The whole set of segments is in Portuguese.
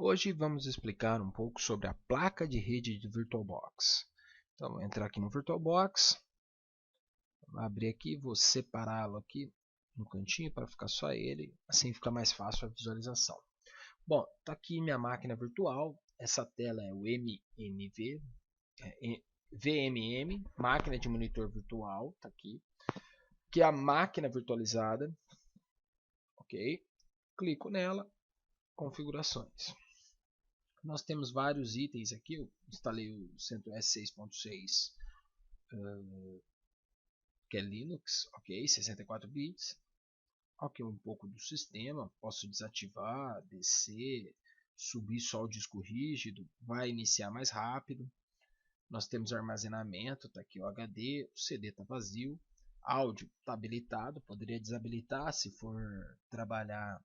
Hoje vamos explicar um pouco sobre a placa de rede de VirtualBox. Então, vou entrar aqui no VirtualBox, vou abrir aqui, vou separá-lo aqui no cantinho para ficar só ele, assim fica mais fácil a visualização. Bom, está aqui minha máquina virtual, essa tela é o VMM, máquina de monitor virtual, está aqui, que é a máquina virtualizada, ok? Clico nela, configurações. Nós temos vários itens aqui. Eu instalei o CentOS 6.6, que é Linux, ok, 64 bits. Ok, um pouco do sistema. Posso desativar, descer, subir só o disco rígido. Vai iniciar mais rápido. Nós temos armazenamento, está aqui o HD, o CD está vazio. Áudio está habilitado, poderia desabilitar se for trabalhar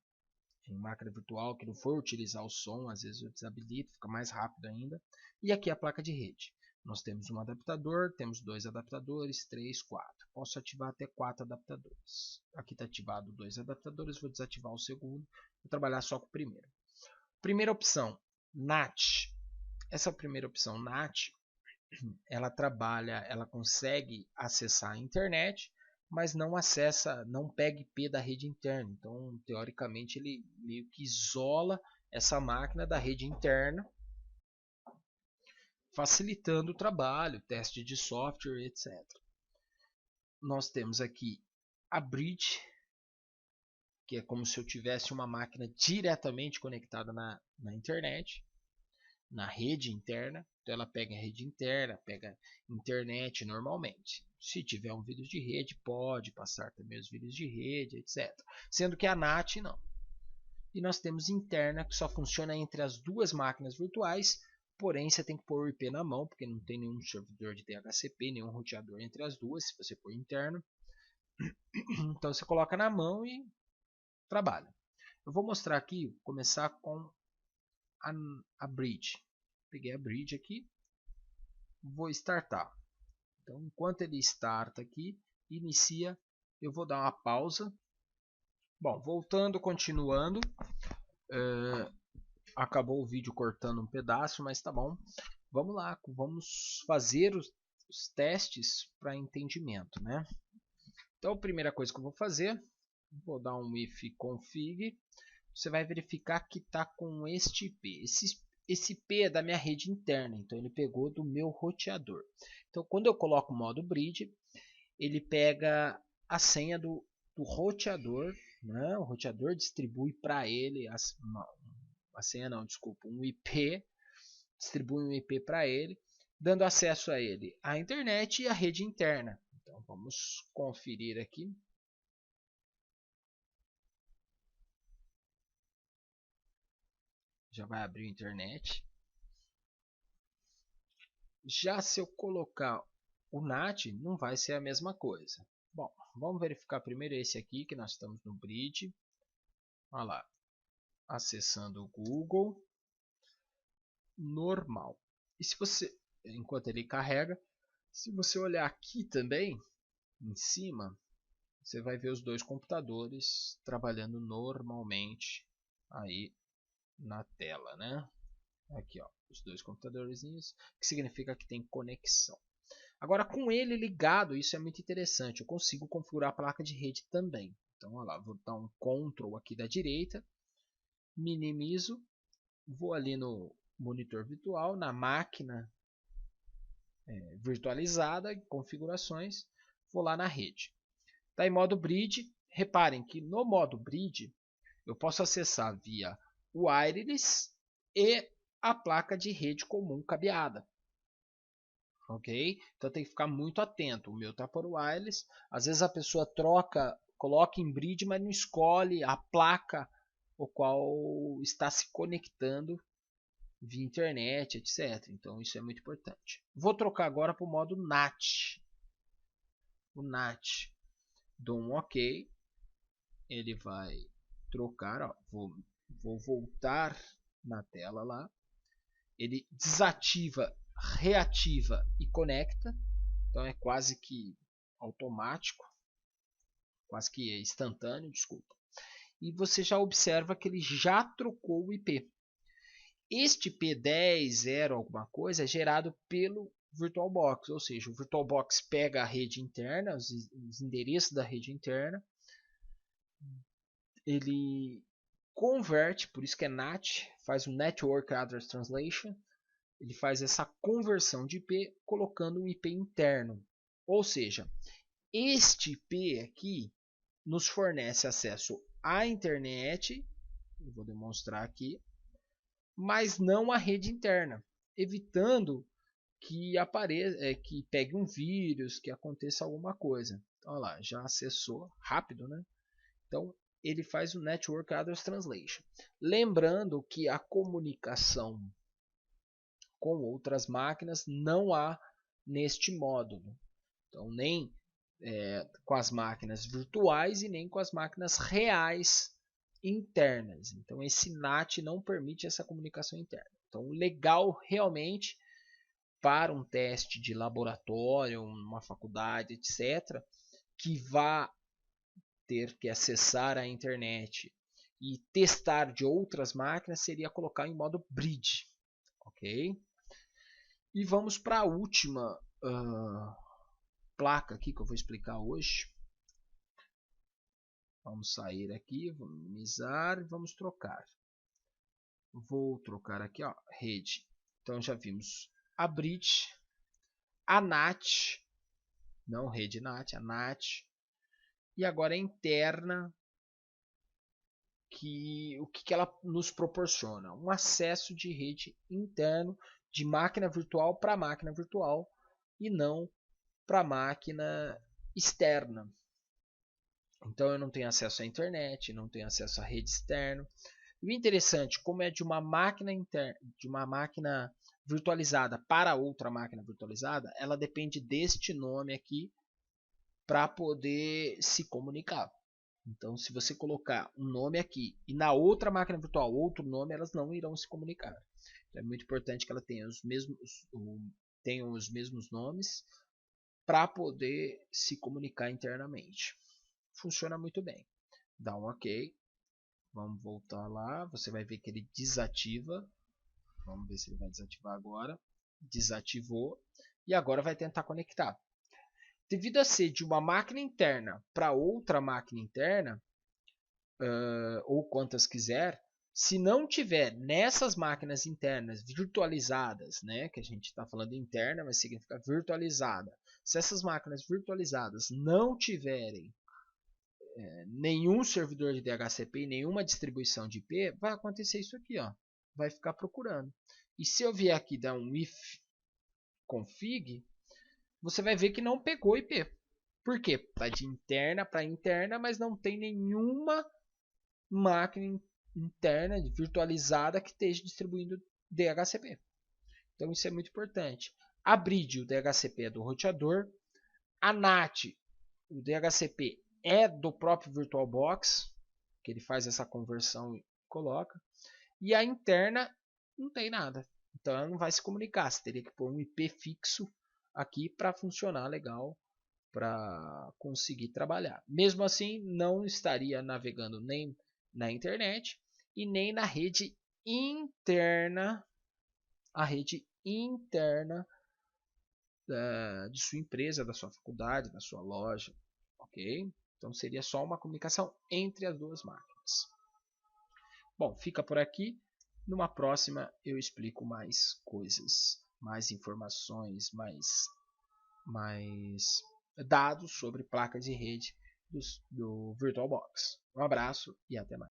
em máquina virtual que não for utilizar o som, às vezes eu desabilito, fica mais rápido ainda. E aqui a placa de rede. Nós temos um adaptador, temos dois adaptadores, 3, 4. Posso ativar até 4 adaptadores. Aqui está ativado 2 adaptadores, vou desativar o segundo, vou trabalhar só com o primeiro. Primeira opção, NAT. Essa primeira opção, NAT, ela trabalha, ela consegue acessar a internet, mas não acessa, não pega IP da rede interna. Então, teoricamente, ele meio que isola essa máquina da rede interna, facilitando o trabalho, teste de software, etc. Nós temos aqui a bridge, que é como se eu tivesse uma máquina diretamente conectada na internet, na rede interna. Então ela pega a rede interna, pega internet normalmente. Se tiver um vírus de rede, pode passar também os vírus de rede, etc. Sendo que a NAT não. E nós temos interna, que só funciona entre as duas máquinas virtuais, porém você tem que pôr o IP na mão, porque não tem nenhum servidor de DHCP, nenhum roteador entre as duas, se você pôr interno. Então você coloca na mão e trabalha. Eu vou mostrar aqui, começar com a bridge. Peguei a bridge aqui, vou startar. Então, enquanto ele starta aqui, inicia, eu vou dar uma pausa. Bom, voltando, continuando. Acabou o vídeo cortando um pedaço, mas tá bom. Vamos lá, vamos fazer os testes para entendimento, né? Então, a primeira coisa que eu vou fazer, vou dar um if config. Você vai verificar que está com este IP. Esse IP é da minha rede interna, então ele pegou do meu roteador. Então, quando eu coloco o modo bridge, ele pega a senha do roteador, né? O roteador distribui para ele a senha não, desculpa, um IP, distribui um IP para ele, dando acesso a ele à internet e à rede interna. Então, vamos conferir aqui. Já vai abrir a internet. Já se eu colocar o NAT, não vai ser a mesma coisa. Bom, vamos verificar primeiro esse aqui, que nós estamos no bridge. Olha lá, acessando o Google. Normal. E se você, enquanto ele carrega, se você olhar aqui também, em cima, você vai ver os dois computadores trabalhando normalmente aí na tela, né? Aqui, ó, os dois computadorzinhos, que significa que tem conexão. Agora, com ele ligado, isso é muito interessante. Eu consigo configurar a placa de rede também. Então, olha lá, vou dar um Ctrl aqui da direita, minimizo, vou ali no monitor virtual, na máquina virtualizada, configurações, vou lá na rede. Está em modo bridge. Reparem que no modo bridge eu posso acessar via wireless e a placa de rede comum cabeada. Ok? Então tem que ficar muito atento. O meu está por wireless. Às vezes a pessoa troca, coloca em bridge, mas não escolhe a placa o qual está se conectando via internet, etc. Então isso é muito importante. Vou trocar agora para o modo NAT. O NAT. Dou um OK. Ele vai trocar. Ó, vou voltar na tela lá. Ele desativa, reativa e conecta. Então é quase que automático, quase que instantâneo, desculpa. E você já observa que ele já trocou o IP. Este IP10, alguma coisa, é gerado pelo VirtualBox, ou seja, o VirtualBox pega a rede interna, os endereços da rede interna, ele converte, por isso que é NAT, faz um Network Address Translation, ele faz essa conversão de IP colocando um IP interno. Ou seja, este IP aqui nos fornece acesso à internet, eu vou demonstrar aqui, mas não à rede interna, evitando que apareça, que pegue um vírus, que aconteça alguma coisa. Então, olha lá, já acessou rápido, né? Então, ele faz o Network Address Translation. Lembrando que a comunicação com outras máquinas não há neste módulo. Então, nem com as máquinas virtuais e nem com as máquinas reais internas. Então, esse NAT não permite essa comunicação interna. Então, legal realmente para um teste de laboratório, uma faculdade, etc., que vá ter que acessar a internet e testar de outras máquinas, seria colocar em modo bridge, ok? E vamos para a última placa aqui que eu vou explicar hoje. Vamos sair aqui, vamos minimizar e vamos trocar. Vou trocar aqui, ó, rede. Então já vimos a bridge, a NAT, não rede NAT, a NAT. E agora a interna, o que ela nos proporciona? Um acesso de rede interno de máquina virtual para máquina virtual e não para máquina externa. Então eu não tenho acesso à internet, não tenho acesso à rede externa. E o interessante, como é de uma máquina interna, de uma máquina virtualizada para outra máquina virtualizada, ela depende deste nome aqui para poder se comunicar. Então, se você colocar um nome aqui e na outra máquina virtual outro nome, elas não irão se comunicar. Então, é muito importante que ela tenha os mesmos nomes para poder se comunicar internamente. Funciona muito bem. Dá um OK. Vamos voltar lá. Você vai ver que ele desativa. Vamos ver se ele vai desativar agora. Desativou. E agora vai tentar conectar. Devido a ser de uma máquina interna para outra máquina interna, ou quantas quiser, se não tiver nessas máquinas internas virtualizadas, né, que a gente está falando interna, mas significa virtualizada, se essas máquinas virtualizadas não tiverem nenhum servidor de DHCP e nenhuma distribuição de IP, vai acontecer isso aqui, ó, vai ficar procurando. E se eu vier aqui dar um if config, você vai ver que não pegou IP. Por quê? Está de interna para interna, mas não tem nenhuma máquina interna virtualizada que esteja distribuindo DHCP. Então isso é muito importante. A bridge, o DHCP é do roteador. A NAT, o DHCP é do próprio VirtualBox, que ele faz essa conversão e coloca. E a interna não tem nada. Então ela não vai se comunicar. Você teria que pôr um IP fixo aqui para funcionar legal, para conseguir trabalhar. Mesmo assim, não estaria navegando nem na internet e nem na rede interna, a rede interna de sua empresa, da sua faculdade, da sua loja, ok? Então seria só uma comunicação entre as duas máquinas. Bom, fica por aqui. Numa próxima eu explico mais coisas, mais informações, mais dados sobre placas de rede do VirtualBox. Um abraço e até mais.